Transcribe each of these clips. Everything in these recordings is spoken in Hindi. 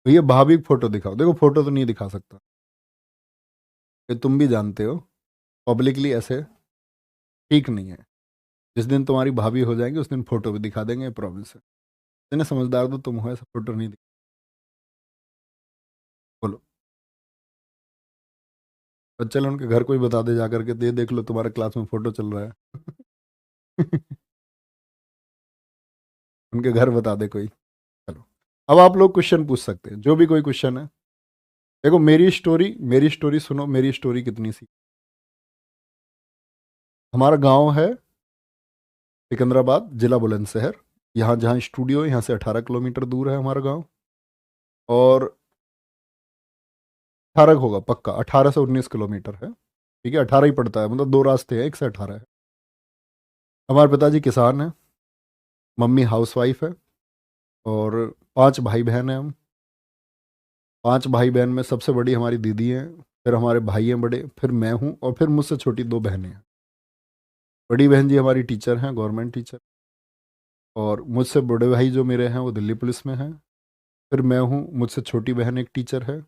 भैया भाभी की फोटो दिखाओ। देखो फोटो तो नहीं दिखा सकता, ये तुम भी जानते हो, पब्लिकली ऐसे ठीक नहीं है। जिस दिन तुम्हारी भाभी हो जाएंगी उस दिन फोटो भी दिखा देंगे, प्रॉमिस है। इतने समझदार तो तुम हो, ऐसा फोटो नहीं दिखा। बोलो। और चलो उनके घर कोई बता दे जा करके, दे देख लो तुम्हारे क्लास में फोटो चल रहा है। उनके घर बता दे कोई। चलो, अब आप लोग क्वेश्चन पूछ सकते हैं, जो भी कोई क्वेश्चन है। देखो मेरी स्टोरी सुनो, मेरी स्टोरी कितनी सी। हमारा गांव है सिकंदराबाद, जिला बुलंदशहर। यहाँ जहाँ स्टूडियो है यहाँ से 18 किलोमीटर दूर है हमारा गांव। और 18 होगा पक्का, 18 से 19 किलोमीटर है। ठीक है, 18 ही पड़ता है, मतलब दो रास्ते हैं, एक से 18 है। हमारे पिताजी किसान हैं, मम्मी हाउसवाइफ है, और 5 भाई बहन हैं हम। 5 भाई बहन में सबसे बड़ी हमारी दीदी हैं, फिर हमारे भाई हैं बड़े, फिर मैं हूँ, और फिर मुझसे छोटी 2 बहनें हैं। बड़ी बहन जी हमारी टीचर हैं, गवर्नमेंट टीचर। और मुझसे बड़े भाई जो मेरे हैं वो दिल्ली पुलिस में हैं। फिर मैं हूँ, मुझसे छोटी बहन एक टीचर है।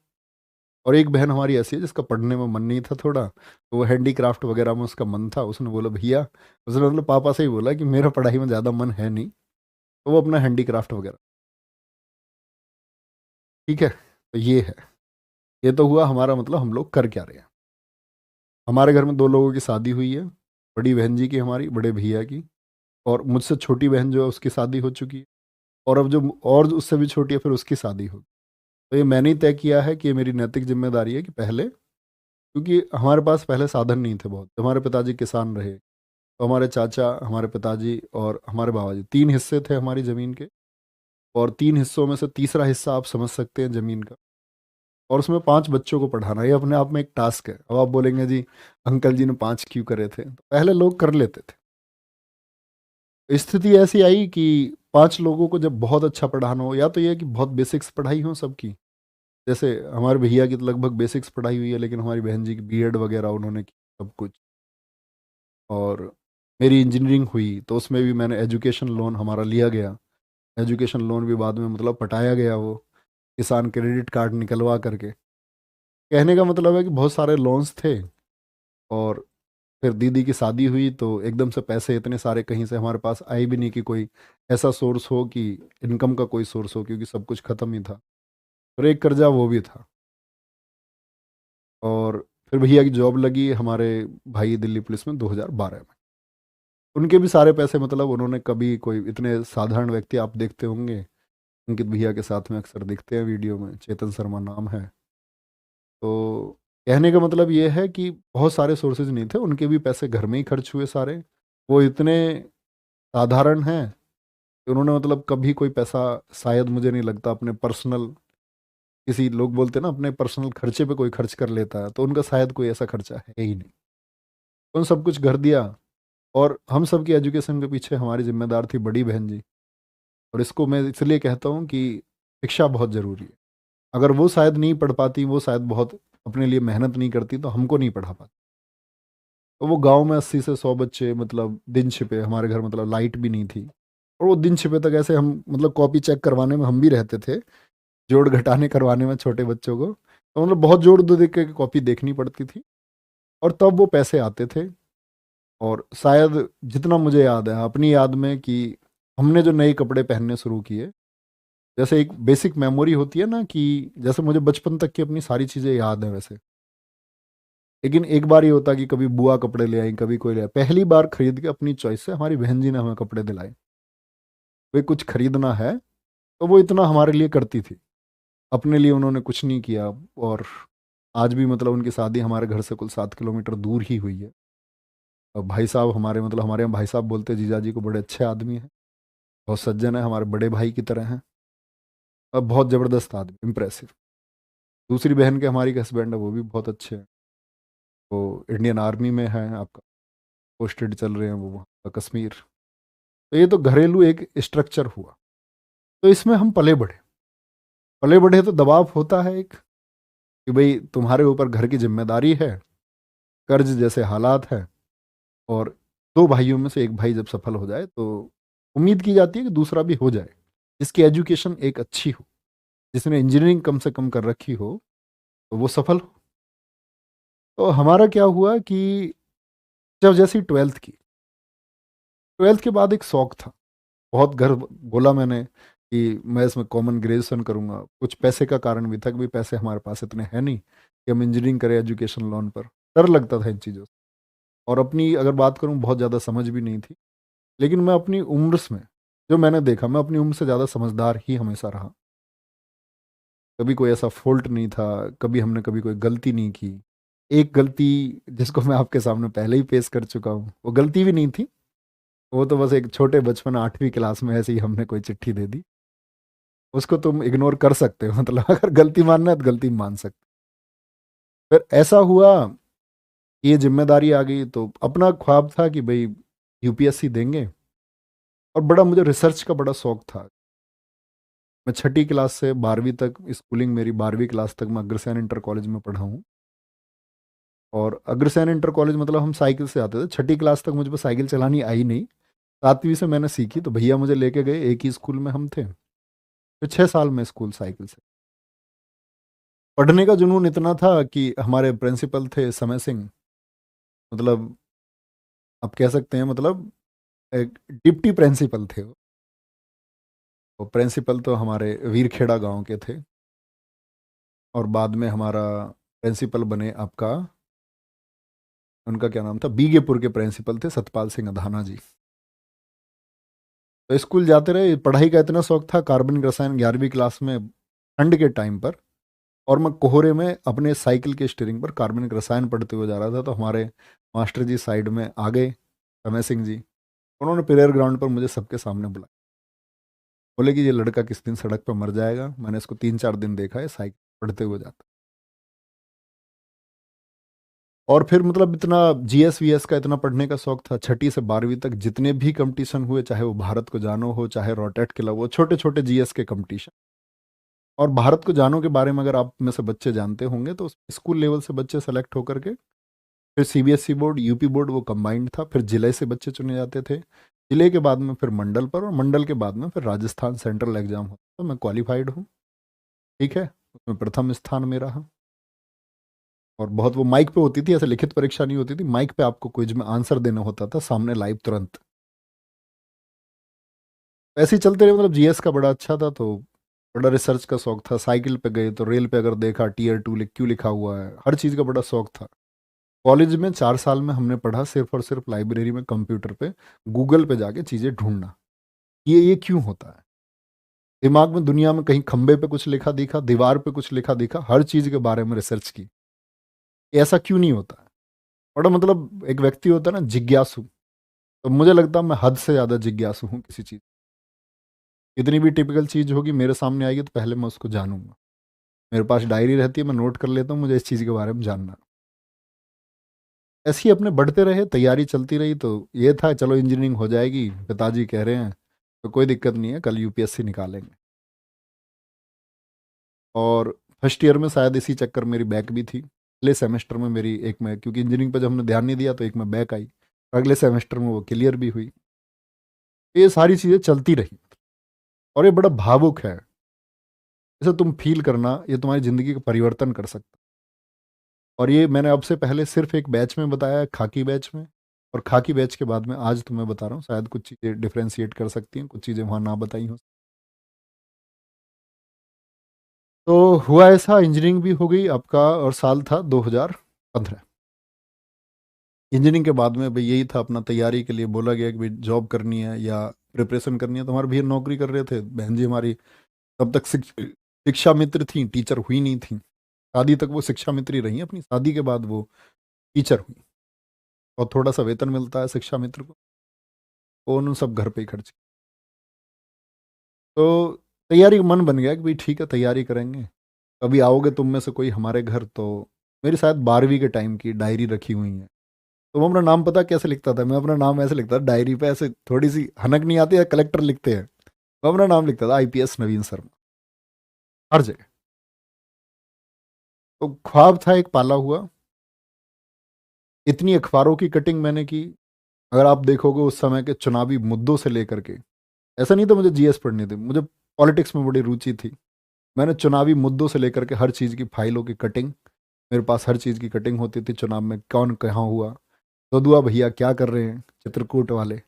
और एक बहन हमारी ऐसी है जिसका पढ़ने में मन नहीं था थोड़ा, तो वो हैंडीक्राफ्ट वगैरह में उसका मन था। उसने बोला भैया, उसने मतलब पापा से ही बोला कि मेरा पढ़ाई में ज़्यादा मन है नहीं, तो वो अपना हैंडीक्राफ्ट वगैरह। ठीक है, तो ये है। ये तो हुआ हमारा, मतलब हम लोग कर क्या रहे हैं। हमारे घर में 2 लोगों की शादी हुई है, बड़ी बहन जी की, हमारी बड़े भैया की। और मुझसे छोटी बहन जो है उसकी शादी हो चुकी है। और अब जो और उससे भी छोटी है फिर उसकी शादी होगी। तो ये मैंने ही तय किया है कि ये मेरी नैतिक जिम्मेदारी है कि पहले, क्योंकि हमारे पास पहले साधन नहीं थे बहुत। हमारे पिताजी किसान रहे, तो हमारे चाचा, हमारे पिताजी और हमारे बाबा जी, 3 हिस्से थे हमारी ज़मीन के। और 3 हिस्सों में से तीसरा हिस्सा आप समझ सकते हैं ज़मीन का। और उसमें 5 बच्चों को पढ़ाना, ये अपने आप में एक टास्क है। अब आप बोलेंगे जी अंकल जी ने 5 क्यों करे थे, तो पहले लोग कर लेते थे। स्थिति ऐसी आई कि 5 लोगों को जब बहुत अच्छा पढ़ाना हो, या तो ये कि बहुत बेसिक्स पढ़ाई हो सबकी। जैसे हमारे भैया की तो लगभग बेसिक्स पढ़ाई हुई है, लेकिन हमारी बहन जी की बीएड वगैरह उन्होंने की, सब कुछ। और मेरी इंजीनियरिंग हुई तो उसमें भी मैंने एजुकेशन लोन हमारा लिया गया। एजुकेशन लोन भी बाद में मतलब पटाया गया, वो किसान क्रेडिट कार्ड निकलवा करके। कहने का मतलब है कि बहुत सारे लोन्स थे। और फिर दीदी की शादी हुई तो एकदम से पैसे इतने सारे कहीं से हमारे पास आए भी नहीं कि कोई ऐसा सोर्स हो कि इनकम का कोई सोर्स हो, क्योंकि सब कुछ ख़त्म ही था। और एक कर्जा वो भी था। और फिर भैया की जॉब लगी हमारे भाई दिल्ली पुलिस में 2012 में। उनके भी सारे पैसे, मतलब उन्होंने कभी, कोई इतने साधारण व्यक्ति आप देखते होंगे, अंकित भैया के साथ में अक्सर दिखते हैं वीडियो में, चेतन शर्मा नाम है। तो कहने का मतलब ये है कि बहुत सारे सोर्सेज नहीं थे, उनके भी पैसे घर में ही खर्च हुए सारे। वो इतने साधारण हैं कि उन्होंने मतलब कभी कोई पैसा, शायद मुझे नहीं लगता, अपने पर्सनल, किसी लोग बोलते हैं ना अपने पर्सनल खर्चे पे कोई खर्च कर लेता है, तो उनका शायद कोई ऐसा खर्चा है ही नहीं। तो उन सब कुछ कर दिया। और हम सब की एजुकेशन के पीछे हमारी जिम्मेदार थी बड़ी बहन जी। और इसको मैं इसलिए कहता हूँ कि शिक्षा बहुत ज़रूरी है। अगर वो शायद नहीं पढ़ पाती, वो शायद बहुत अपने लिए मेहनत नहीं करती, तो हमको नहीं पढ़ा पाती। तो वो गांव में 80 से 100 बच्चे, मतलब दिन छिपे हमारे घर, मतलब लाइट भी नहीं थी। और वो दिन छिपे तक ऐसे हम, मतलब कॉपी चेक करवाने में हम भी रहते थे, जोड़ घटाने करवाने में छोटे बच्चों को, तो मतलब बहुत जोड़ दो देख के कॉपी देखनी पड़ती थी। और तब वो पैसे आते थे। और शायद जितना मुझे याद है अपनी याद में, कि हमने जो नए कपड़े पहनने शुरू किए, जैसे एक बेसिक मेमोरी होती है ना, कि जैसे मुझे बचपन तक की अपनी सारी चीज़ें याद हैं वैसे। लेकिन एक बार ये होता कि कभी बुआ कपड़े ले आई, कभी कोई ले आया। पहली बार खरीद के अपनी चॉइस से हमारी बहन जी ने हमें कपड़े दिलाए। वे कुछ खरीदना है तो वो इतना हमारे लिए करती थी, अपने लिए उन्होंने कुछ नहीं किया। और आज भी मतलब उनकी शादी हमारे घर से कुल 7 किलोमीटर दूर ही हुई है। और भाई साहब हमारे, मतलब हमारे यहाँ भाई साहब बोलते हैं जीजा जी को, बड़े अच्छे आदमी हैं, बहुत सज्जन है, हमारे बड़े भाई की तरह हैं। और बहुत ज़बरदस्त आदमी, इम्प्रेसिव। दूसरी बहन के हमारी हस्बैंड है, वो भी बहुत अच्छे हैं। वो इंडियन आर्मी में है, आपका पोस्टेड चल रहे हैं वो वहाँ कश्मीर। तो ये तो घरेलू एक स्ट्रक्चर हुआ। तो इसमें हम पले बढ़े। पले बढ़े तो दबाव होता है एक, कि भाई तुम्हारे ऊपर घर की जिम्मेदारी है, कर्ज जैसे हालात है। और 2 भाइयों में से एक भाई जब सफल हो जाए तो उम्मीद की जाती है कि दूसरा भी हो जाए, जिसकी एजुकेशन एक अच्छी हो। जिसने इंजीनियरिंग कम से कम कर रखी हो तो वो सफल हो। तो हमारा क्या हुआ कि जब जैसी ट्वेल्थ के बाद एक शौक था, बहुत घर बोला मैंने कि मैं इसमें कॉमन ग्रेजुएशन करूंगा। कुछ पैसे का कारण भी था कि भाई पैसे हमारे पास इतने हैं नहीं कि हम इंजीनियरिंग करें एजुकेशन लोन पर। डर लगता था इन चीज़ों से, और अपनी अगर बात करूं बहुत ज़्यादा समझ भी नहीं थी। लेकिन मैं अपनी उम्र में जो मैंने देखा, मैं अपनी उम्र से ज़्यादा समझदार ही हमेशा रहा। कभी कोई ऐसा फॉल्ट नहीं था, कभी हमने कभी कोई गलती नहीं की। एक गलती जिसको मैं आपके सामने पहले ही पेश कर चुका हूँ, वो गलती भी नहीं थी। वो तो बस एक छोटे बचपन 8वीं क्लास में ऐसे ही हमने कोई चिट्ठी दे दी। उसको तुम इग्नोर कर सकते हो, मतलब अगर गलती मानना है तो गलती मान सकते हो। फिर ऐसा हुआ, ये जिम्मेदारी आ गई, तो अपना ख्वाब था कि भाई यूपीएससी देंगे। और बड़ा मुझे रिसर्च का बड़ा शौक था। मैं 6ठी क्लास से 12वीं तक स्कूलिंग, मेरी 12वीं क्लास तक मैं अग्रसेन इंटर कॉलेज में पढ़ा हूँ। और अग्रसेन इंटर कॉलेज मतलब हम साइकिल से आते थे। 6ठी क्लास तक मुझ पर साइकिल चलानी आई नहीं, 7वीं से मैंने सीखी, तो भैया मुझे लेके गए, एक ही स्कूल में हम थे। फिर 6 साल में स्कूल साइकिल से। पढ़ने का जुनून इतना था कि हमारे प्रिंसिपल थे समय सिंह, मतलब आप कह सकते हैं, मतलब एक डिप्टी प्रिंसिपल थे वो। तो प्रिंसिपल तो हमारे वीरखेड़ा गांव के थे, और बाद में हमारा प्रिंसिपल बने आपका, उनका क्या नाम था, बीगेपुर के प्रिंसिपल थे सतपाल सिंह अधाना जी। तो स्कूल जाते रहे, पढ़ाई का इतना शौक था, कार्बनिक रसायन 11वीं क्लास में ठंड के टाइम पर, और मैं कोहरे में अपने साइकिल के स्टीयरिंग पर कार्बनिक रसायन पढ़ते हुए जा रहा था। तो हमारे मास्टर जी साइड में आ गए, समय सिंह जी। उन्होंने प्रेयर ग्राउंड पर मुझे सबके सामने बुलाया, बोले कि ये लड़का किस दिन सड़क पर मर जाएगा। मैंने इसको 3-4 दिन देखा है साइकिल पढ़ते हुए जाता। और फिर मतलब इतना जीएस वीएस का इतना पढ़ने का शौक था, 6ठी से 12वीं तक जितने भी कंपटीशन हुए, चाहे वो भारत को जानो हो, चाहे रोटेट क्लब हो, छोटे छोटे जीएस के कंपटीशन। और भारत को जानो के बारे में अगर आप में से बच्चे जानते होंगे, तो स्कूल लेवल से बच्चे सेलेक्ट होकर के फिर सीबीएसई बोर्ड, यूपी बोर्ड, वो कंबाइंड था। फिर जिले से बच्चे चुने जाते थे, जिले के बाद में फिर मंडल पर, और मंडल के बाद में फिर राजस्थान सेंट्रल एग्जाम होता। तो मैं क्वालिफाइड हूँ, ठीक है, उसमें प्रथम स्थान में रहा। और बहुत वो माइक पे होती थी, ऐसे लिखित परीक्षा नहीं होती थी, माइक पे आपको क्विज में आंसर देना होता था सामने लाइव तुरंत। ऐसे ही चलते रहे, मतलब जीएस का बड़ा अच्छा था। तो बड़ा रिसर्च का शौक था। साइकिल पे गए तो रेल पे अगर देखा Tier 2 क्यों लिखा हुआ है, हर चीज़ का बड़ा शौक था। कॉलेज में 4 साल में हमने पढ़ा सिर्फ और सिर्फ लाइब्रेरी में कंप्यूटर पे गूगल पे जाके चीज़ें ढूंढना, ये क्यों होता है। दिमाग में दुनिया में कहीं खंबे पे कुछ लिखा दिखा, दीवार पे कुछ लिखा दिखा, हर चीज़ के बारे में रिसर्च की, ऐसा क्यों नहीं होता है। बड़ा मतलब एक व्यक्ति होता है ना जिज्ञासु, तो मुझे लगता है मैं हद से ज़्यादा जिज्ञासु हूँ किसी चीज़। कितनी भी टिपिकल चीज़ होगी मेरे सामने आएगी तो पहले मैं उसको जानूंगा। मेरे पास डायरी रहती है, मैं नोट कर लेता हूँ, मुझे इस चीज़ के बारे में जानना है। ऐसे ही अपने बढ़ते रहे, तैयारी चलती रही। तो ये था चलो इंजीनियरिंग हो जाएगी, पिताजी कह रहे हैं तो कोई दिक्कत नहीं है, कल यूपीएससी निकालेंगे। और फर्स्ट ईयर में शायद इसी चक्कर मेरी बैक भी थी। अगले सेमेस्टर में मेरी एक में, क्योंकि इंजीनियरिंग पर जब हमने ध्यान नहीं दिया तो एक में बैक आई, अगले सेमेस्टर में वो क्लियर भी हुई। ये सारी चीज़ें चलती रही। और ये बड़ा भावुक है, इसे तुम फील करना, ये तुम्हारी ज़िंदगी का परिवर्तन कर सकता है। और ये मैंने अब से पहले सिर्फ एक बैच में बताया है, खाकी बैच में। और खाकी बैच के बाद में आज तुम्हें बता रहा हूँ, शायद कुछ चीज़ें डिफ्रेंशिएट कर सकती हैं, कुछ चीज़ें वहाँ ना बताई हो। तो हुआ ऐसा, इंजीनियरिंग भी हो गई आपका, और साल था 2015। इंजीनियरिंग के बाद में भाई यही था, अपना तैयारी के लिए बोला गया कि भाई जॉब करनी है या प्रिपरेशन करनी है। तो हमारे भैया नौकरी कर रहे थे, बहन जी हमारी तब तक शिक्षा मित्र थी, टीचर हुई नहीं थी। शादी तक वो शिक्षा मित्र ही रही, अपनी शादी के बाद वो टीचर हुई। और थोड़ा सा वेतन मिलता है शिक्षा मित्र को, वो उन्होंने सब घर पे ही खर्च किया। तो तैयारी का मन बन गया कि भाई ठीक है तैयारी करेंगे। कभी आओगे तुम में से कोई हमारे घर, तो मेरी शायद 12वीं के टाइम की डायरी रखी हुई है। तो मैं अपना नाम पता कैसे लिखता था, मैं अपना नाम ऐसे लिखता था डायरी पे, ऐसे थोड़ी सी हनक नहीं आती है, कलेक्टर लिखते हैं, मैं अपना नाम लिखता था आईपीएस नवीन शर्मा, हर जगह। तो ख्वाब था एक पाला हुआ। इतनी अखबारों की कटिंग मैंने की, अगर आप देखोगे उस समय के चुनावी मुद्दों से लेकर के, ऐसा नहीं था मुझे जीएस पढ़नी थी, मुझे पॉलिटिक्स में बड़ी रुचि थी। मैंने चुनावी मुद्दों से लेकर के हर चीज़ की फाइलों की कटिंग, मेरे पास हर चीज़ की कटिंग होती थी। चुनाव में कौन कहाँ हुआ, सदुआ भैया क्या कर रहे हैं, चित्रकूट वाले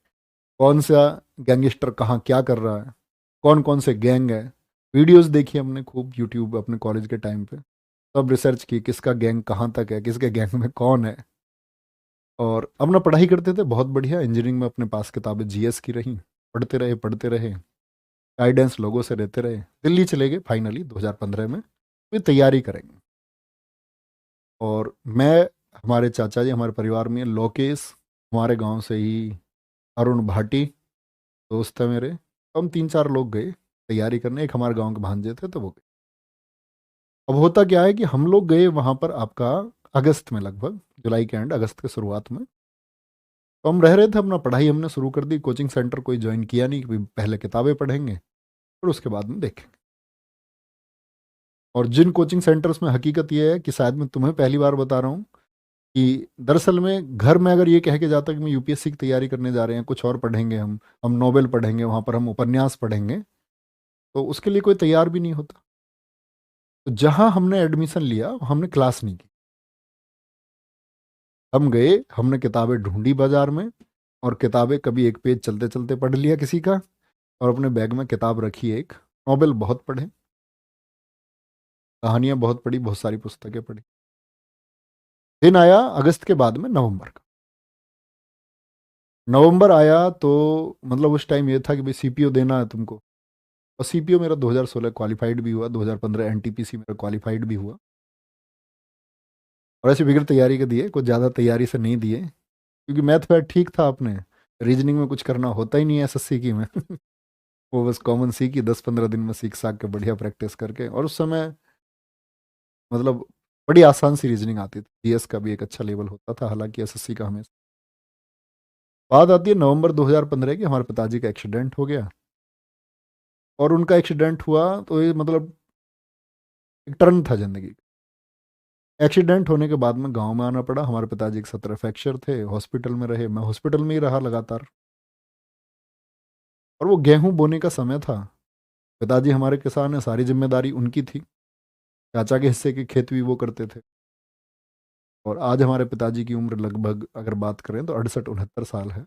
कौन सा गैंगस्टर कहाँ क्या कर रहा है, कौन कौन से गैंग है। वीडियोस देखी हमने खूब यूट्यूब अपने कॉलेज के टाइम पे, सब रिसर्च की किसका गैंग कहाँ तक है, किसके गैंग में कौन है। और अपना पढ़ाई करते थे बहुत बढ़िया। इंजीनियरिंग में अपने पास किताबें जीएस की रहीं, पढ़ते रहे पढ़ते रहे, गाइडेंस लोगों से रहते रहे। दिल्ली चले गए फाइनली 2015 में, फिर तैयारी करेंगे। और मैं, हमारे चाचा जी हमारे परिवार में लोकेश, हमारे गांव से ही अरुण भाटी दोस्त है मेरे, हम 3-4 लोग गए तैयारी करने। एक हमारे गांव के भांजे थे तो वो गए। अब होता क्या है कि हम लोग गए वहां पर आपका अगस्त में, लगभग जुलाई के एंड अगस्त के शुरुआत में। तो हम रह रहे थे, अपना पढ़ाई हमने शुरू कर दी। कोचिंग सेंटर कोई ज्वाइन किया नहीं कि पहले किताबें पढ़ेंगे और उसके बाद में देखेंगे। और जिन कोचिंग सेंटर्स में हकीकत यह है कि शायद मैं तुम्हें पहली बार बता रहा हूँ कि दरअसल में घर में अगर ये कह के जाता कि मैं यूपीएससी की तैयारी करने जा रहे हैं, कुछ और पढ़ेंगे, हम नोवेल पढ़ेंगे, वहाँ पर हम उपन्यास पढ़ेंगे, तो उसके लिए कोई तैयार भी नहीं होता। तो जहाँ हमने एडमिशन लिया हमने क्लास नहीं की। हम गए, हमने किताबें ढूंढी बाजार में, और किताबें कभी एक पेज चलते चलते पढ़ लिया किसी का, और अपने बैग में किताब रखी एक, नोवेल बहुत पढ़े, कहानियां बहुत पढ़ी, बहुत सारी पुस्तकें पढ़ी। दिन आया अगस्त के बाद में नवंबर का। नवंबर आया तो मतलब उस टाइम ये था कि भाई सीपीओ देना है तुमको। और सीपीओ मेरा 2016 क्वालिफाइड भी हुआ, 2015 एनटीपीसी मेरा क्वालिफाइड भी हुआ। और ऐसे बिगड़ तैयारी के दिए, कुछ ज़्यादा तैयारी से नहीं दिए, क्योंकि मैथ वैथ ठीक था अपने, रीजनिंग में कुछ करना होता ही नहीं है एसएससी की में। वो बस कॉमन सी की 10-15 दिन में सीख साख के बढ़िया प्रैक्टिस करके। और उस समय मतलब बड़ी आसान सी रीजनिंग आती थी, जीएस का भी एक अच्छा लेवल होता था, हालांकि एसएससी का हमें। बात आती है नवंबर 2015 की, हमारे पिताजी का एक्सीडेंट हो गया। और उनका एक्सीडेंट हुआ तो ये मतलब एक टर्न था जिंदगी का। एक्सीडेंट होने के बाद में गांव में आना पड़ा। हमारे पिताजी के 17 फ्रैक्चर थे, हॉस्पिटल में रहे, मैं हॉस्पिटल में ही रहा लगातार। और वो गेहूं बोने का समय था। पिताजी हमारे किसान है, सारी जिम्मेदारी उनकी थी। चाचा के हिस्से के खेत भी वो करते थे। और आज हमारे पिताजी की उम्र लगभग अगर बात करें तो 68-69 साल है।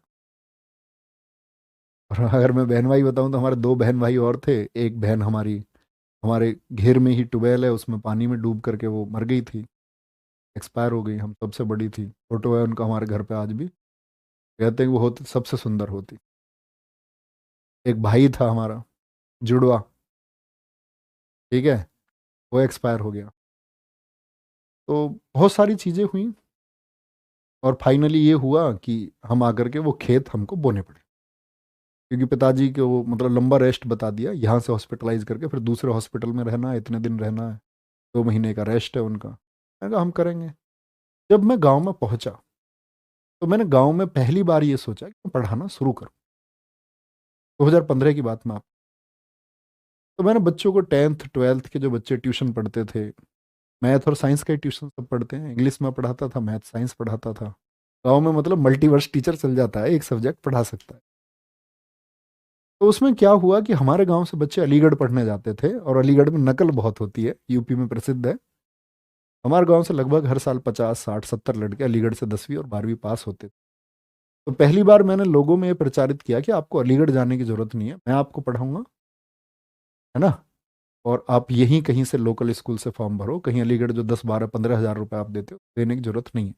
और अगर मैं बहन भाई बताऊं तो हमारे 2 बहन भाई और थे। एक बहन हमारी हमारे घेर में ही ट्यूबवेल है, उसमें पानी में डूब करके वो मर गई थी, एक्सपायर हो गई। हम सबसे बड़ी थी, फोटो है उनका हमारे घर पे आज भी। कहते हैं कि वो होती सबसे सुंदर होती। एक भाई था हमारा जुड़वा, ठीक है, वो एक्सपायर हो गया। तो बहुत सारी चीज़ें हुई। और फाइनली ये हुआ कि हम आकर के वो खेत हमको बोने पड़े, क्योंकि पिताजी को वो मतलब लंबा रेस्ट बता दिया, यहाँ से हॉस्पिटलाइज करके फिर दूसरे हॉस्पिटल में रहना है, इतने दिन रहना है, 2 महीने का रेस्ट है उनका। मैंने कहा हम करेंगे। जब मैं गांव में पहुंचा तो मैंने गांव में पहली बार ये सोचा कि मैं पढ़ाना शुरू करूं। 2015 की बात में आप, तो मैंने बच्चों को 10th 12th के जो बच्चे ट्यूशन पढ़ते थे, मैथ और साइंस का ही ट्यूशन सब पढ़ते हैं, इंग्लिश में पढ़ाता था, मैथ साइंस पढ़ाता था। गांव में मतलब मल्टीवर्स टीचर चल जाता है, एक सब्जेक्ट पढ़ा सकता है। तो उसमें क्या हुआ कि हमारे गांव से बच्चे अलीगढ़ पढ़ने जाते थे, और अलीगढ़ में नकल बहुत होती है, यूपी में प्रसिद्ध है। हमारे गांव से लगभग हर साल 50-60-70 लड़के अलीगढ़ से 10वीं और 12वीं पास होते थे। तो पहली बार मैंने लोगों में ये प्रचारित किया कि आपको अलीगढ़ जाने की जरूरत नहीं है, मैं आपको पढ़ाऊंगा, है ना। और आप यहीं कहीं से लोकल स्कूल से फॉर्म भरो, कहीं अलीगढ़ जो 10-12-15 हज़ार रुपए आप देते हो देने की जरूरत नहीं है।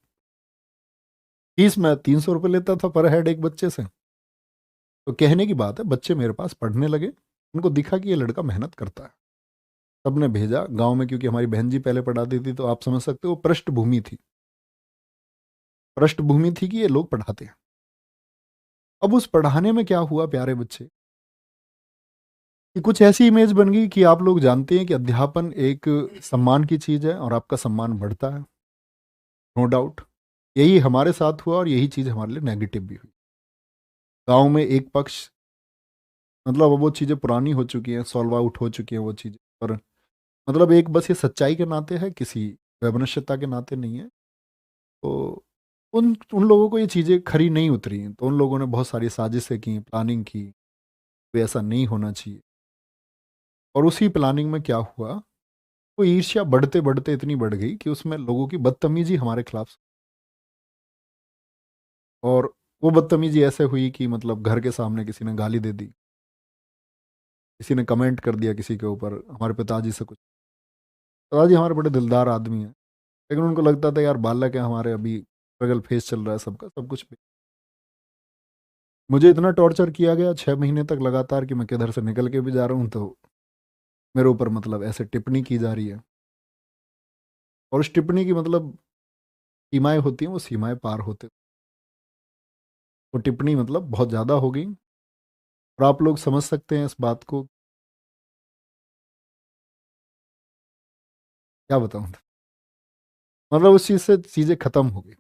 फीस मैं 300 रुपये लेता था पर हेड एक बच्चे से। तो कहने की बात है, बच्चे मेरे पास पढ़ने लगे, उनको दिखा कि ये लड़का मेहनत करता है। सबने भेजा गांव में, क्योंकि हमारी बहन जी पहले पढ़ाती थी, तो आप समझ सकते हो पृष्ठभूमि थी, पृष्ठभूमि थी कि ये लोग पढ़ाते हैं। अब उस पढ़ाने में क्या हुआ प्यारे बच्चे, कि कुछ ऐसी इमेज बन गई कि आप लोग जानते हैं कि अध्यापन एक सम्मान की चीज़ है और आपका सम्मान बढ़ता है, नो डाउट। यही हमारे साथ हुआ और यही चीज़ हमारे लिए नेगेटिव भी हुई। गांव में एक पक्ष, मतलब अब वो चीज़ें पुरानी हो चुकी हैं, सॉल्व आउट हो चुकी हैं वो चीज़ें, पर मतलब एक बस ये सच्चाई के नाते है, किसी वैमनस्यता के नाते नहीं है। तो उन उन लोगों को ये चीज़ें खरी नहीं उतरी, तो उन लोगों ने बहुत सारी साजिशें की, प्लानिंग की, तो ऐसा नहीं होना चाहिए। और उसी प्लानिंग में क्या हुआ, वो ईर्ष्या बढ़ते बढ़ते इतनी बढ़ गई कि उसमें लोगों की बदतमीजी हमारे खिलाफ। और वो बदतमीजी ऐसे हुई कि मतलब घर के सामने किसी ने गाली दे दी, किसी ने कमेंट कर दिया किसी के ऊपर, हमारे पिताजी से कुछ। पिताजी हमारे बड़े दिलदार आदमी हैं, लेकिन उनको लगता था यार बालक है हमारे, अभी स्ट्रगल फेस चल रहा है सबका, सब कुछ। मुझे इतना टॉर्चर किया गया 6 महीने तक लगातार कि मैं किधर से निकल के भी जा रहा हूँ तो मेरे ऊपर मतलब ऐसे टिप्पणी की जा रही है। और उस टिप्पणी की मतलब सीमाएं होती हैं, वो सीमाएं पार होते, वो टिप्पणी मतलब बहुत ज़्यादा हो गई। और आप लोग समझ सकते हैं इस बात को, क्या बताऊँ। मतलब उस चीज़ से चीज़ें ख़त्म हो गई।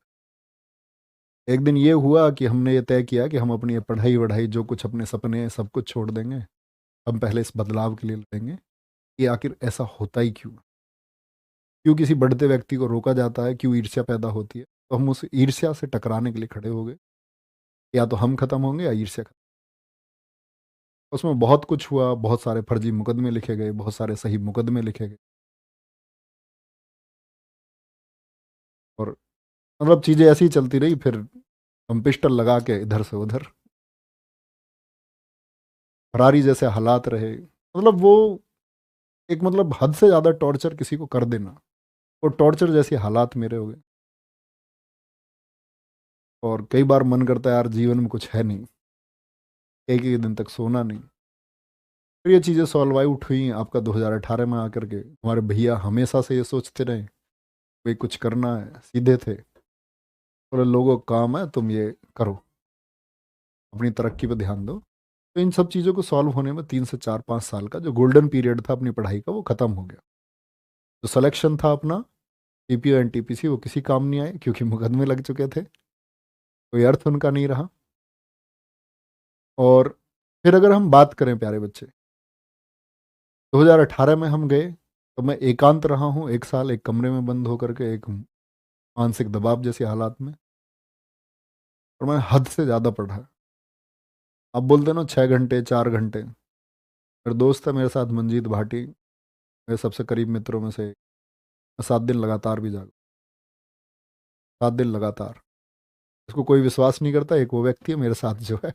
एक दिन ये हुआ कि हमने ये तय किया कि हम अपनी ये पढ़ाई वढ़ाई जो कुछ अपने सपने हैं सब कुछ छोड़ देंगे। हम पहले इस बदलाव के लिए लड़ेंगे कि आखिर ऐसा होता ही क्यों, क्यों किसी बढ़ते व्यक्ति को रोका जाता है, क्यों ईर्ष्या पैदा होती है। तो हम उस ईर्ष्या से टकराने के लिए खड़े हो गए, या तो हम खत्म होंगे या ईर्ष्या खत्म। उसमें बहुत कुछ हुआ, बहुत सारे फर्जी मुकदमे लिखे गए, बहुत सारे सही मुकदमे लिखे गए। और मतलब चीज़ें ऐसी ही चलती रही। फिर हम पिस्टल लगा के इधर से उधर, फरारी जैसे हालात रहे। मतलब वो एक मतलब हद से ज़्यादा टॉर्चर किसी को कर देना, वो टॉर्चर जैसे हालात मेरे हो गए। और कई बार मन करता है यार जीवन में कुछ है नहीं, एक एक दिन तक सोना नहीं। फिर ये चीज़ें सॉल्व आउट हुई आपका 2018 में आकर के। हमारे भैया हमेशा से ये सोचते रहे भाई कुछ करना है, सीधे थे, बोले लोगों का काम है तुम ये करो, अपनी तरक्की पर ध्यान दो। तो इन सब चीज़ों को सॉल्व होने में 3 से 4 5 साल का जो गोल्डन पीरियड था अपनी पढ़ाई का, वो ख़त्म हो गया। जो सिलेक्शन था अपना टीपीओ एनटीपीसी, वो किसी काम नहीं आए क्योंकि मुकदमे लग चुके थे, कोई अर्थ उनका नहीं रहा। और फिर अगर हम बात करें प्यारे बच्चे, 2018 में हम गए तो मैं एकांत रहा हूँ 1 साल, एक कमरे में बंद होकर के, एक मानसिक दबाव जैसे हालात में। और मैं हद से ज़्यादा पढ़ा। आप बोलते ना 6 घंटे 4 घंटे। मेरे दोस्त है मेरे साथ मंजीत भाटी, मेरे सबसे करीब मित्रों में से एक। मैं 7 दिन लगातार भी जागा, 7 दिन लगातार। इसको कोई विश्वास नहीं करता, एक वो व्यक्ति है मेरे साथ जो है।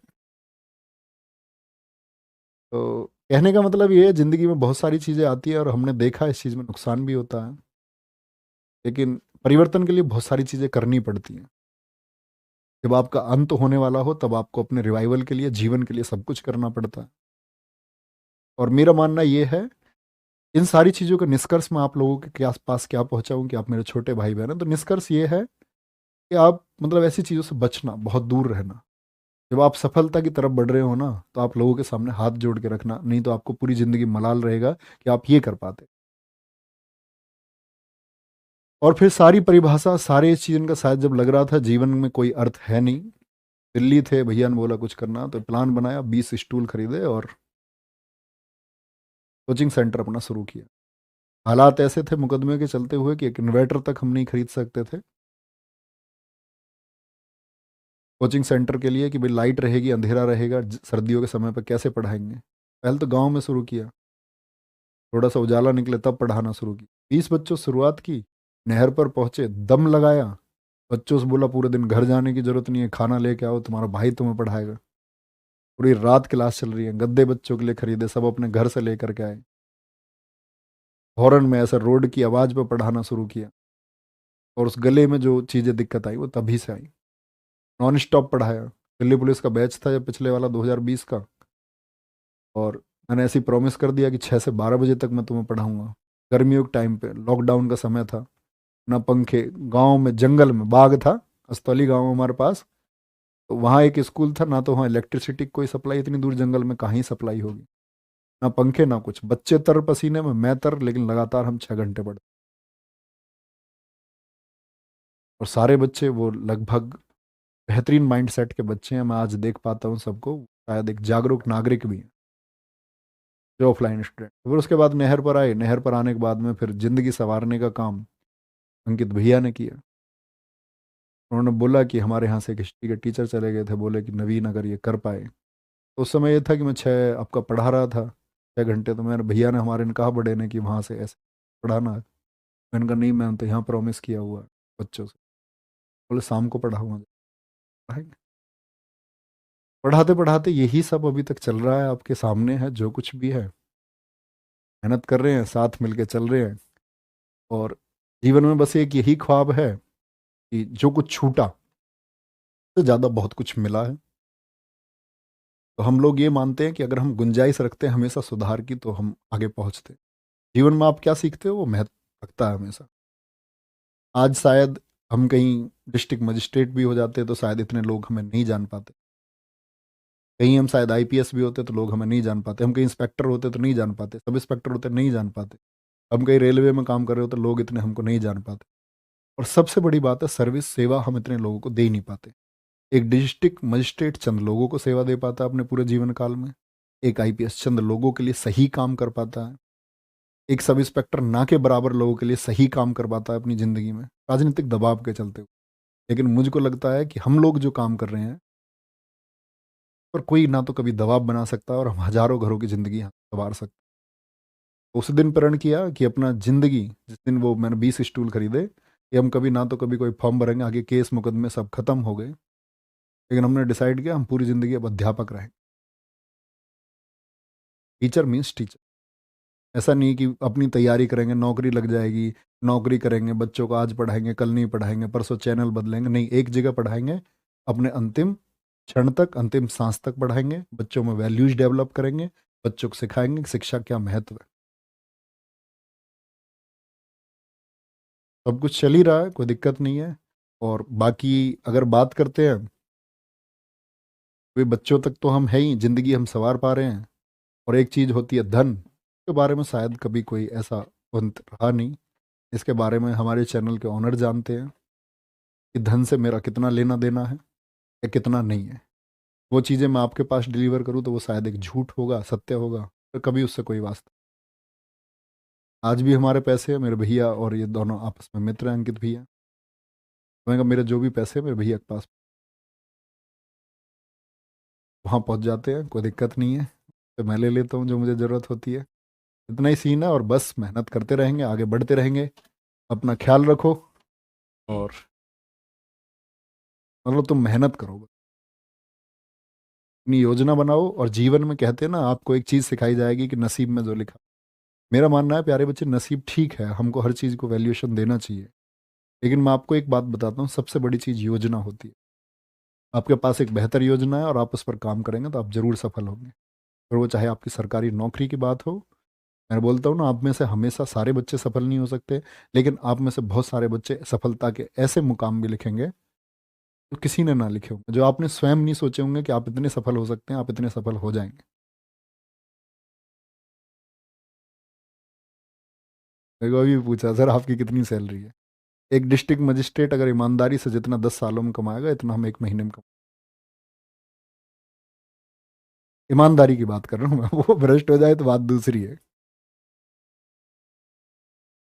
तो कहने का मतलब ये है, ज़िंदगी में बहुत सारी चीज़ें आती है और हमने देखा इस चीज़ में नुकसान भी होता है, लेकिन परिवर्तन के लिए बहुत सारी चीज़ें करनी पड़ती हैं। जब आपका अंत होने वाला हो तब आपको अपने रिवाइवल के लिए, जीवन के लिए सब कुछ करना पड़ता है। और मेरा मानना ये है, इन सारी चीज़ों का निष्कर्ष मैं आप लोगों के आसपास क्या पहुंचाऊं कि आप मेरे छोटे भाई बहन हैं, तो निष्कर्ष ये है कि आप मतलब ऐसी चीज़ों से बचना, बहुत दूर रहना। जब आप सफलता की तरफ बढ़ रहे हो ना, तो आप लोगों के सामने हाथ जोड़ के रखना, नहीं तो आपको पूरी ज़िंदगी मलाल रहेगा कि आप ये कर पाते। और फिर सारी परिभाषा, सारे इस चीज़ का शायद जब लग रहा था जीवन में कोई अर्थ है नहीं, दिल्ली थे, भैया ने बोला कुछ करना, तो प्लान बनाया, 20 स्टूल खरीदे और कोचिंग सेंटर अपना शुरू किया। हालात ऐसे थे मुकदमे के चलते हुए कि एक इन्वर्टर तक हम नहीं खरीद सकते थे कोचिंग सेंटर के लिए, कि भाई लाइट रहेगी, अंधेरा रहेगा, सर्दियों के समय पर कैसे पढ़ाएंगे। पहले तो गांव में शुरू किया, थोड़ा सा उजाला निकले तब पढ़ाना शुरू किया। 20 बच्चों से शुरुआत की, नहर पर पहुंचे, दम लगाया, बच्चों से बोला पूरे दिन घर जाने की जरूरत नहीं है, खाना लेके आओ, तुम्हारा भाई तुम्हें पढ़ाएगा। पूरी रात क्लास चल रही है, गद्दे बच्चों के लिए खरीदे, सब अपने घर से लेकर के आए। हॉर्न में ऐसा रोड की आवाज़ पर पढ़ाना शुरू किया। और उस गले में जो चीज़ें दिक्कत आई वो तभी से आई। नॉन स्टॉप पढ़ाया। दिल्ली पुलिस का बैच था जब पिछले वाला 2020 का, और मैंने ऐसी प्रॉमिस कर दिया कि 6 से 12 बजे तक मैं तुम्हें पढ़ाऊंगा। गर्मियों के टाइम पे लॉकडाउन का समय था, ना पंखे, गांव में जंगल में बाग था, अस्तौली गांव में हमारे पास। तो वहाँ एक स्कूल था, ना तो वहाँ इलेक्ट्रिसिटी कोई सप्लाई, इतनी दूर जंगल में कहाँ ही सप्लाई होगी, ना पंखे ना कुछ। बच्चे तर पसीने में, मैं तर, लेकिन लगातार हम 6 घंटे पढ़ते। और सारे बच्चे वो लगभग बेहतरीन माइंडसेट के बच्चे हैं, मैं आज देख पाता हूँ सबको, शायद एक जागरूक नागरिक भी हैं जो ऑफलाइन स्टूडेंट। फिर उसके बाद नहर पर आए, नहर पर आने के बाद में फिर जिंदगी संवारने का काम अंकित भैया ने किया। उन्होंने बोला कि हमारे यहाँ से एक हिस्ट्री के टीचर चले गए थे, बोले कि नवीन अगर ये कर पाए। तो उस समय ये था कि मैं 6 आपका पढ़ा रहा था, 6 घंटे तो मेरे भैया ने हमारे ने कहा बड़े ने कि वहाँ से ऐसे पढ़ाना है। मैंने कहा नहीं, मैंने तो यहाँ प्रॉमिस किया हुआ है बच्चों से। बोले शाम को पढ़ाऊंगा। पढ़ाएंगे। पढ़ाते पढ़ाते यही सब अभी तक चल रहा है, आपके सामने है जो कुछ भी है। मेहनत कर रहे हैं, साथ मिलके चल रहे हैं। और जीवन में बस एक यही ख्वाब है कि जो कुछ छूटा तो ज़्यादा बहुत कुछ मिला है। तो हम लोग ये मानते हैं कि अगर हम गुंजाइश रखते हैं हमेशा सुधार की तो हम आगे पहुंचते हैं। जीवन में आप क्या सीखते हो वो महत्व रखता है हमेशा। आज शायद हम कहीं डिस्ट्रिक्ट मजिस्ट्रेट भी हो जाते तो शायद इतने लोग हमें नहीं जान पाते। कहीं हम शायद आईपीएस भी होते तो लोग हमें नहीं जान पाते। हम कहीं इंस्पेक्टर होते तो नहीं जान पाते, सब इंस्पेक्टर होते नहीं जान पाते। हम कहीं रेलवे में काम कर रहे होते लोग इतने हमको नहीं जान पाते। और सबसे बड़ी बात है, सर्विस सेवा हम इतने लोगों को दे ही नहीं पाते। एक डिस्ट्रिक्ट मजिस्ट्रेट चंद लोगों को सेवा दे पाता है अपने पूरे जीवन काल में। एक आईपीएस चंद लोगों के लिए सही काम कर पाता है। एक सब इंस्पेक्टर ना के बराबर लोगों के लिए सही काम कर पाता है अपनी ज़िंदगी में, राजनीतिक दबाव के चलते हुए। लेकिन मुझको लगता है कि हम लोग जो काम कर रहे हैं पर कोई ना तो कभी दबाव बना सकता और हम हज़ारों घरों की ज़िंदगी संवार सकते। उस दिन प्रण किया कि अपना ज़िंदगी, जिस दिन वो मैंने 20 स्टूल खरीदे, कि हम कभी ना तो कभी कोई फॉर्म भरेंगे, आगे केस मुकदमे सब खत्म हो गए। लेकिन हमने डिसाइड किया हम पूरी ज़िंदगी अब अध्यापक रहेंगे। Teacher means teacher. ऐसा नहीं कि अपनी तैयारी करेंगे नौकरी लग जाएगी, नौकरी करेंगे बच्चों को आज पढ़ाएंगे कल नहीं पढ़ाएंगे परसों चैनल बदलेंगे, नहीं, एक जगह पढ़ाएंगे। अपने अंतिम क्षण तक, अंतिम सांस तक पढ़ाएंगे। बच्चों में वैल्यूज डेवलप करेंगे। बच्चों को सिखाएंगे कि शिक्षा क्या महत्व है। सब कुछ चल ही रहा है, कोई दिक्कत नहीं है। और बाकी अगर बात करते हैं, वे बच्चों तक तो हम है ही, जिंदगी हम संवार पा रहे हैं। और एक चीज होती है धन, के बारे में शायद कभी कोई ऐसा अंत रहा नहीं। इसके बारे में हमारे चैनल के ऑनर जानते हैं कि धन से मेरा कितना लेना देना है या कितना नहीं है। वो चीज़ें मैं आपके पास डिलीवर करूँ तो वो शायद एक झूठ होगा, सत्य होगा, तो कभी उससे कोई वास्ता। आज भी हमारे पैसे हैं, मेरे भैया और ये दोनों आपस में मित्र हैं, अंकित भैया। मैंने कहा मेरे जो भी पैसे हैं मेरे भैया के पास, वहाँ पहुँच जाते हैं, कोई दिक्कत नहीं है। तो मैं ले लेता हूँ जो मुझे ज़रूरत होती है। इतना ही सीन है और बस मेहनत करते रहेंगे, आगे बढ़ते रहेंगे। अपना ख्याल रखो और मतलब तुम मेहनत करो, अपनी योजना बनाओ। और जीवन में कहते हैं ना, आपको एक चीज़ सिखाई जाएगी कि नसीब में जो लिखा। मेरा मानना है प्यारे बच्चे, नसीब ठीक है, हमको हर चीज़ को वैल्यूएशन देना चाहिए। लेकिन मैं आपको एक बात बताता हूँ, सबसे बड़ी चीज़ योजना होती है। आपके पास एक बेहतर योजना है और आप उस पर काम करेंगे तो आप ज़रूर सफल होंगे। और वो चाहे आपकी सरकारी नौकरी की बात हो। मैं बोलता हूँ ना, आप में से हमेशा सारे बच्चे सफल नहीं हो सकते, लेकिन आप में से बहुत सारे बच्चे सफलता के ऐसे मुकाम भी लिखेंगे जो किसी ने ना लिखे होंगे, जो आपने स्वयं नहीं सोचे होंगे कि आप इतने सफल हो सकते हैं, आप इतने सफल हो जाएंगे। मेरे को अभी भी पूछा सर आपकी कितनी सैलरी है। एक डिस्ट्रिक्ट मजिस्ट्रेट अगर ईमानदारी से जितना 10 सालों में कमाएगा इतना हम एक महीने में ईमानदारी की बात कर रहा हूँ मैं। वो भ्रष्ट हो जाए तो बात दूसरी है,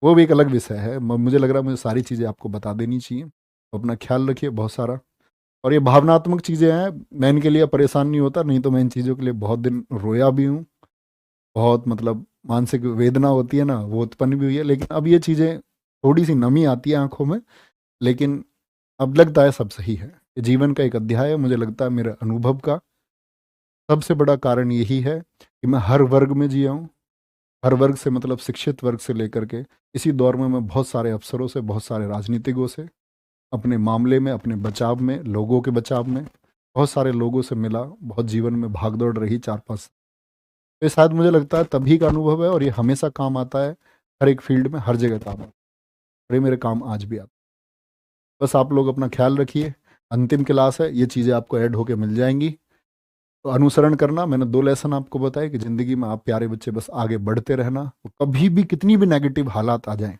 वो भी एक अलग विषय है। मुझे लग रहा है मुझे सारी चीज़ें आपको बता देनी चाहिए। तो अपना ख्याल रखिए बहुत सारा। और ये भावनात्मक चीज़ें हैं, मैं इनके लिए परेशान नहीं होता, नहीं तो मैं इन चीज़ों के लिए बहुत दिन रोया भी हूँ। बहुत मतलब मानसिक वेदना होती है ना, वो उत्पन्न भी हुई है। लेकिन अब ये चीज़ें, थोड़ी सी नमी आती है आंखों में, लेकिन अब लगता है सब सही है। ये जीवन का एक अध्याय है। मुझे लगता है मेरे अनुभव का सबसे बड़ा कारण यही है कि मैं हर वर्ग में जिया हूँ। हर वर्ग से मतलब शिक्षित वर्ग से लेकर के इसी दौर में मैं बहुत सारे अफसरों से, बहुत सारे राजनीतिकों से, अपने मामले में, अपने बचाव में, लोगों के बचाव में बहुत सारे लोगों से मिला। बहुत जीवन में भागदौड़ रही 4-5। तो ये शायद मुझे लगता है तभी का अनुभव है और ये हमेशा काम आता है। हर एक फील्ड में हर जगह काम आता है और ये मेरे काम आज भी आता है। बस आप लोग अपना ख्याल रखिए। अंतिम क्लास है, ये चीज़ें आपको ऐड होके मिल जाएंगी तो अनुसरण करना। मैंने 2 लेसन आपको बताए कि ज़िंदगी में आप प्यारे बच्चे बस आगे बढ़ते रहना। कभी भी कितनी भी नेगेटिव हालात आ जाएं,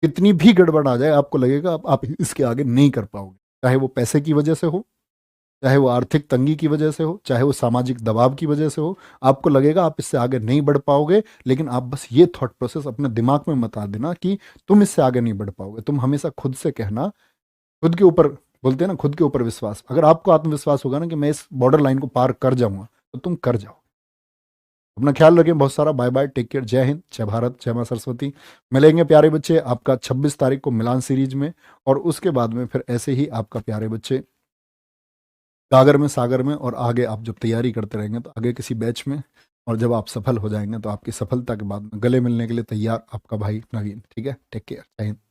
कितनी भी गड़बड़ आ जाए, आपको लगेगा आप इसके आगे नहीं कर पाओगे। चाहे वो पैसे की वजह से हो, चाहे वो आर्थिक तंगी की वजह से हो, चाहे वो सामाजिक दबाव की वजह से हो, आपको लगेगा आप इससे आगे नहीं बढ़ पाओगे। लेकिन आप बस ये थॉट प्रोसेस अपने दिमाग में मत देना कि तुम इससे आगे नहीं बढ़ पाओगे। तुम हमेशा खुद से कहना, खुद के ऊपर, बोलते हैं ना खुद के ऊपर विश्वास। अगर आपको आत्मविश्वास होगा ना कि मैं इस बॉर्डर लाइन को पार कर जाऊंगा, तो तुम कर जाओ। अपना ख्याल रखें बहुत सारा। बाय बाय, टेक केयर, जय हिंद, जय भारत, जय माँ सरस्वती। मिलेंगे प्यारे बच्चे आपका 26 तारीख को मिलान सीरीज में, और उसके बाद में फिर ऐसे ही आपका प्यारे बच्चे गागर में, सागर में, और आगे आप जब तैयारी करते रहेंगे तो आगे किसी बैच में, और जब आप सफल हो जाएंगे तो आपकी सफलता के बाद में गले मिलने के लिए तैयार आपका भाई नवीन। ठीक है, टेक केयर, जय हिंद।